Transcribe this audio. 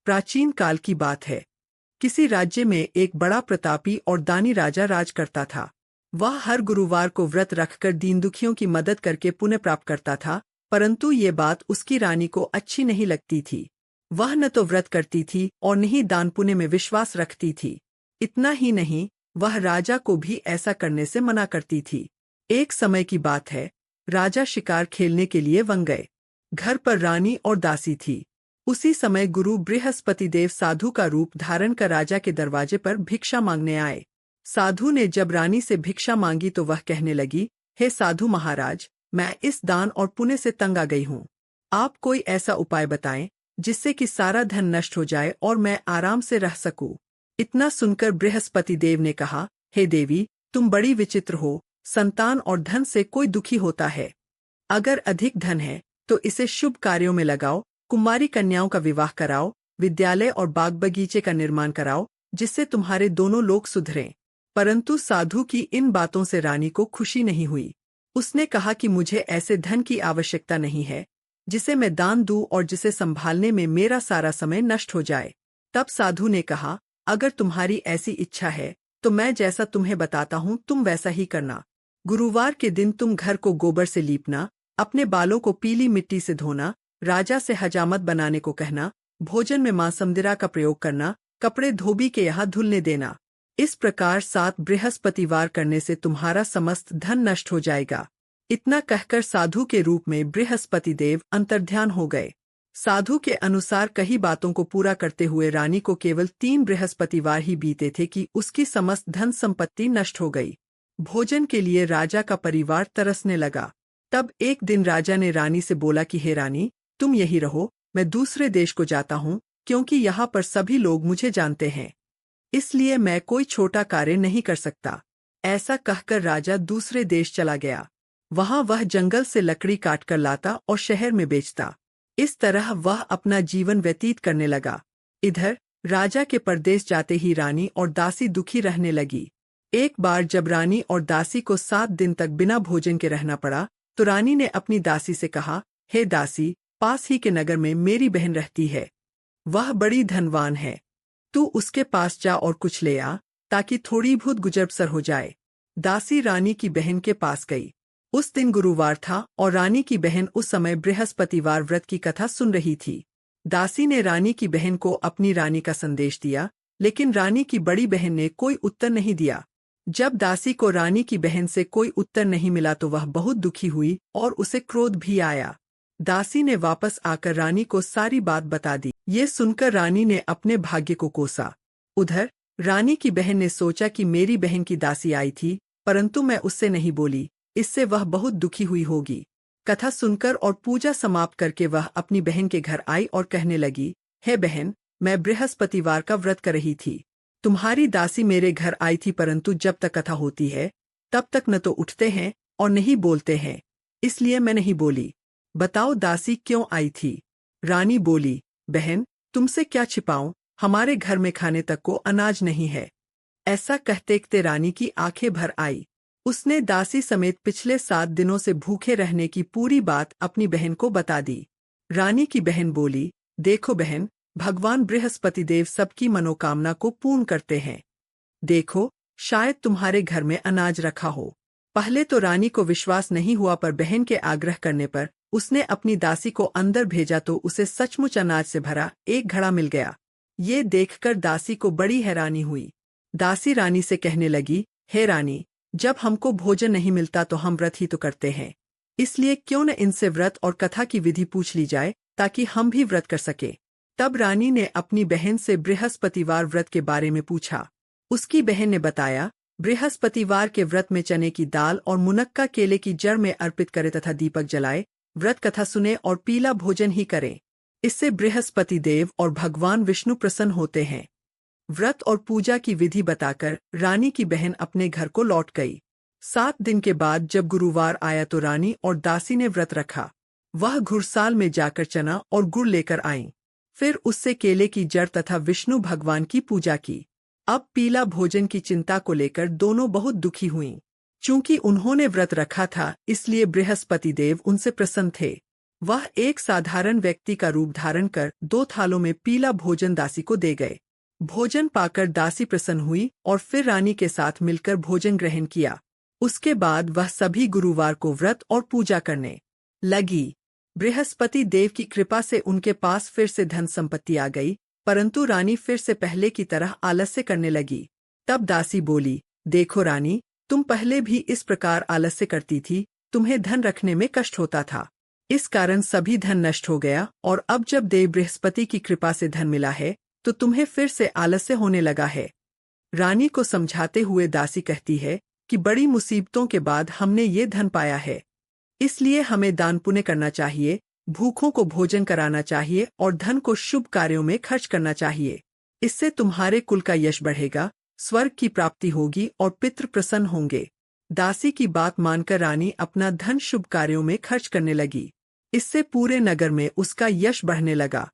प्राचीन काल की बात है। किसी राज्य में एक बड़ा प्रतापी और दानी राजा राज करता था। वह हर गुरुवार को व्रत रखकर दीन दुखियों की मदद करके पुण्य प्राप्त करता था, परंतु ये बात उसकी रानी को अच्छी नहीं लगती थी। वह न तो व्रत करती थी और न ही दान पुण्य में विश्वास रखती थी। इतना ही नहीं, वह राजा को भी ऐसा करने से मना करती थी। एक समय की बात है, राजा शिकार खेलने के लिए वन गए। घर पर रानी और दासी थी। उसी समय गुरु बृहस्पति देव साधु का रूप धारण कर राजा के दरवाजे पर भिक्षा मांगने आए। साधु ने जब रानी से भिक्षा मांगी तो वह कहने लगी, हे साधु महाराज, मैं इस दान और पुण्य से तंग आ गई हूँ। आप कोई ऐसा उपाय बताएं जिससे कि सारा धन नष्ट हो जाए और मैं आराम से रह सकूं। इतना सुनकर बृहस्पति देव ने कहा, हे देवी, तुम बड़ी विचित्र हो। संतान और धन से कोई दुखी होता है। अगर अधिक धन है तो इसे शुभ कार्यों में लगाओ, कुमारी कन्याओं का विवाह कराओ, विद्यालय और बाग बगीचे का निर्माण कराओ, जिससे तुम्हारे दोनों लोग सुधरें। परंतु साधु की इन बातों से रानी को खुशी नहीं हुई। उसने कहा कि मुझे ऐसे धन की आवश्यकता नहीं है जिसे मैं दान दूं और जिसे संभालने में मेरा सारा समय नष्ट हो जाए। तब साधु ने कहा, अगर तुम्हारी ऐसी इच्छा है तो मैं जैसा तुम्हें बताता हूँ तुम वैसा ही करना। गुरुवार के दिन तुम घर को गोबर से लीपना, अपने बालों को पीली मिट्टी से धोना, राजा से हजामत बनाने को कहना, भोजन में मां समदिरा का प्रयोग करना, कपड़े धोबी के यहाँ धुलने देना। इस प्रकार 7 बृहस्पतिवार करने से तुम्हारा समस्त धन नष्ट हो जाएगा। इतना कहकर साधु के रूप में बृहस्पति देव अंतर्ध्यान हो गए। साधु के अनुसार कई बातों को पूरा करते हुए रानी को केवल 3 बृहस्पतिवार ही बीते थे कि उसकी समस्त धन संपत्ति नष्ट हो गई। भोजन के लिए राजा का परिवार तरसने लगा। तब एक दिन राजा ने रानी से बोला कि हे रानी, तुम यही रहो, मैं दूसरे देश को जाता हूँ, क्योंकि यहाँ पर सभी लोग मुझे जानते हैं, इसलिए मैं कोई छोटा कार्य नहीं कर सकता। ऐसा कहकर राजा दूसरे देश चला गया। वहाँ वह जंगल से लकड़ी काट कर लाता और शहर में बेचता। इस तरह वह अपना जीवन व्यतीत करने लगा। इधर राजा के परदेश जाते ही रानी और दासी दुखी रहने लगी। एक बार जब रानी और दासी को 7 दिन तक बिना भोजन के रहना पड़ा, तो रानी ने अपनी दासी से कहा, हे दासी, पास ही के नगर में मेरी बहन रहती है। वह बड़ी धनवान है। तू उसके पास जा और कुछ ले आ, ताकि थोड़ी बहुत गुजर बसर हो जाए। दासी रानी की बहन के पास गई। उस दिन गुरुवार था और रानी की बहन उस समय बृहस्पतिवार व्रत की कथा सुन रही थी। दासी ने रानी की बहन को अपनी रानी का संदेश दिया, लेकिन रानी की बड़ी बहन ने कोई उत्तर नहीं दिया। जब दासी को रानी की बहन से कोई उत्तर नहीं मिला तो वह बहुत दुखी हुई और उसे क्रोध भी आया। दासी ने वापस आकर रानी को सारी बात बता दी। ये सुनकर रानी ने अपने भाग्य को कोसा। उधर रानी की बहन ने सोचा कि मेरी बहन की दासी आई थी, परंतु मैं उससे नहीं बोली, इससे वह बहुत दुखी हुई होगी। कथा सुनकर और पूजा समाप्त करके वह अपनी बहन के घर आई और कहने लगी, हे बहन, मैं बृहस्पतिवार का व्रत कर रही थी। तुम्हारी दासी मेरे घर आई थी, परंतु जब तक कथा होती है तब तक न तो उठते हैं और नहीं बोलते हैं, इसलिए मैं नहीं बोली। बताओ दासी क्यों आई थी? रानी बोली, बहन, तुमसे क्या छिपाऊं, हमारे घर में खाने तक को अनाज नहीं है। ऐसा कहते रानी की आंखें भर आई। उसने दासी समेत पिछले 7 दिनों से भूखे रहने की पूरी बात अपनी बहन को बता दी। रानी की बहन बोली, देखो बहन, भगवान बृहस्पति देव सबकी मनोकामना को पूर्ण करते हैं। देखो, शायद तुम्हारे घर में अनाज रखा हो। पहले तो रानी को विश्वास नहीं हुआ, पर बहन के आग्रह करने पर उसने अपनी दासी को अंदर भेजा तो उसे सचमुच अनाज से भरा एक घड़ा मिल गया। ये देखकर दासी को बड़ी हैरानी हुई। दासी रानी से कहने लगी, हे रानी, जब हमको भोजन नहीं मिलता तो हम व्रत ही तो करते हैं, इसलिए क्यों न इनसे व्रत और कथा की विधि पूछ ली जाए, ताकि हम भी व्रत कर सके। तब रानी ने अपनी बहन से बृहस्पतिवार व्रत के बारे में पूछा। उसकी बहन ने बताया, बृहस्पतिवार के व्रत में चने की दाल और मुनक्का केले की जड़ में अर्पित करे तथा दीपक जलाए, व्रत कथा सुने और पीला भोजन ही करें। इससे बृहस्पति देव और भगवान विष्णु प्रसन्न होते हैं। व्रत और पूजा की विधि बताकर रानी की बहन अपने घर को लौट गई। 7 दिन के बाद जब गुरुवार आया तो रानी और दासी ने व्रत रखा। वह घुड़साल में जाकर चना और गुड़ लेकर आईं। फिर उससे केले की जड़ तथा विष्णु भगवान की पूजा की। अब पीला भोजन की चिंता को लेकर दोनों बहुत दुखी हुईं। चूंकि उन्होंने व्रत रखा था, इसलिए बृहस्पति देव उनसे प्रसन्न थे। वह एक साधारण व्यक्ति का रूप धारण कर 2 थालों में पीला भोजन दासी को दे गए। भोजन पाकर दासी प्रसन्न हुई और फिर रानी के साथ मिलकर भोजन ग्रहण किया। उसके बाद वह सभी गुरुवार को व्रत और पूजा करने लगी। बृहस्पति देव की कृपा से उनके पास फिर से धन संपत्ति आ गई, परंतु रानी फिर से पहले की तरह आलस्य करने लगी। तब दासी बोली, देखो रानी, तुम पहले भी इस प्रकार आलस्य करती थी, तुम्हें धन रखने में कष्ट होता था, इस कारण सभी धन नष्ट हो गया, और अब जब देव बृहस्पति की कृपा से धन मिला है तो तुम्हें फिर से आलस्य होने लगा है। रानी को समझाते हुए दासी कहती है कि बड़ी मुसीबतों के बाद हमने ये धन पाया है, इसलिए हमें दान पुण्य करना चाहिए, भूखों को भोजन कराना चाहिए और धन को शुभ कार्यों में खर्च करना चाहिए। इससे तुम्हारे कुल का यश बढ़ेगा, स्वर्ग की प्राप्ति होगी और पितृ प्रसन्न होंगे। दासी की बात मानकर रानी अपना धन शुभ कार्यों में खर्च करने लगी। इससे पूरे नगर में उसका यश बढ़ने लगा।